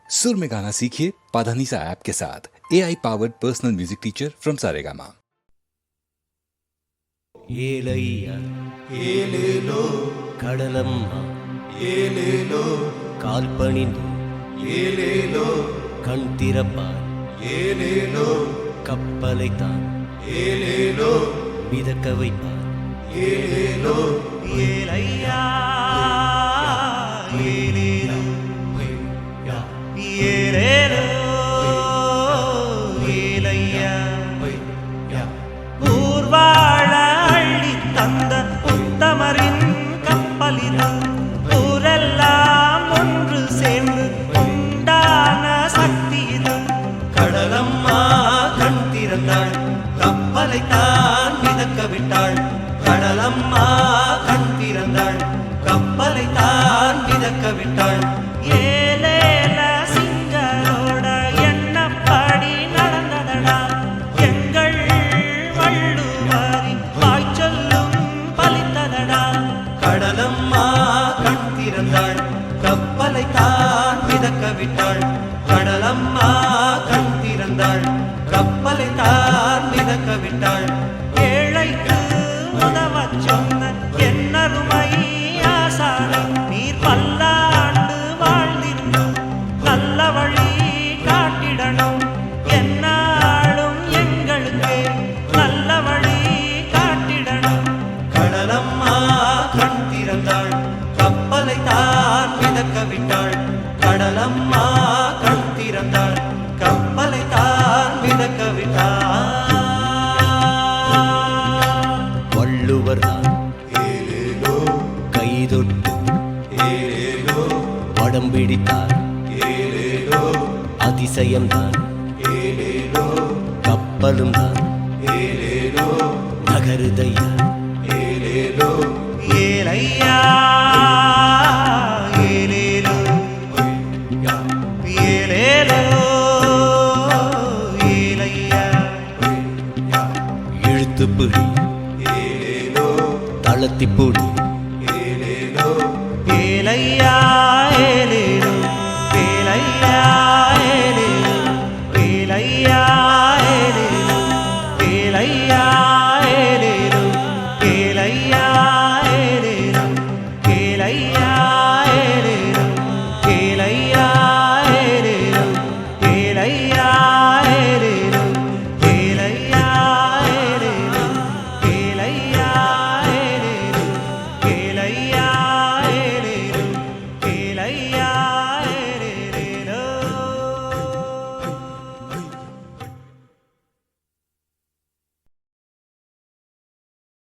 सुर में गाना सीखिए पाधानीसा ऐप के साथ AI powered personal music teacher from Saregama. ఏలయ్య ఏలేలో కడలమ్మ ఏలేలో కాల్పనిందు ఏలేలో கண்திறப்பார் ஏலேலோ கப்பலைத்தான் ஏலேலோ மிதக்க வைப்பார் ஏலேலோ ஏலையா ஏலேலோ ஏலேலோ ஏலையா ஊர்வாழ அள்ளி தந்த உத்தமரின் கப்பலிது ஊரெல்லாம் ஒன்று சேர்ந்து உண்டான சக்தி இது. கடலம்மா கண் திறந்தாள், கப்பலை தான் மிதக்க விட்டாள். கடலம்மா கண் திறந்தாள், கப்பலை தான் மிதக்க விட்டாள். ஏலேல சிங்கரோட எண்ணப்படி நடந்ததடா எங்கள் வள்ளுவரின் வாய் சொல்லும் பலித்ததடா. கடலம்மா கண் திறந்தாள், கப்பலை தான் மிதக்க விட்டாள். கடலம்மா கண் திறந்தாள், கப்பலை தான் மிதக்க விட்டாள். ஏழைக்கு உதவச் சொன்ன என்னருமை ஆசானை நீர் பல்லாண்டு வாழ்ந்திருந்தோம், நல்ல வழி காட்டிடணும் என்னாலும் எங்களுக்கு நல்ல வழி காட்டிடணும். கடலம்மா கண் திறந்தாள், கப்பலை தான் மிதக்க விட்டாள். கடலம்மா கண் திறந்தாள், கப்பலை தான் மிதக்க விட்டாள். வள்ளுவர் தான் ஏலேலோ கைதொட்டு ஏலேலோ படம் பிடித்தார் ஏலேலோ அதிசயம்தான் ஏலேலோ கப்பலும் தான் ஏலேலோ நகருதையா ஏலேலோ ஏலையா ஏலேலோ ஏலேலோ ஏலையா இழுத்துப்பிடி ஏலேலோ தளத்திப்புடி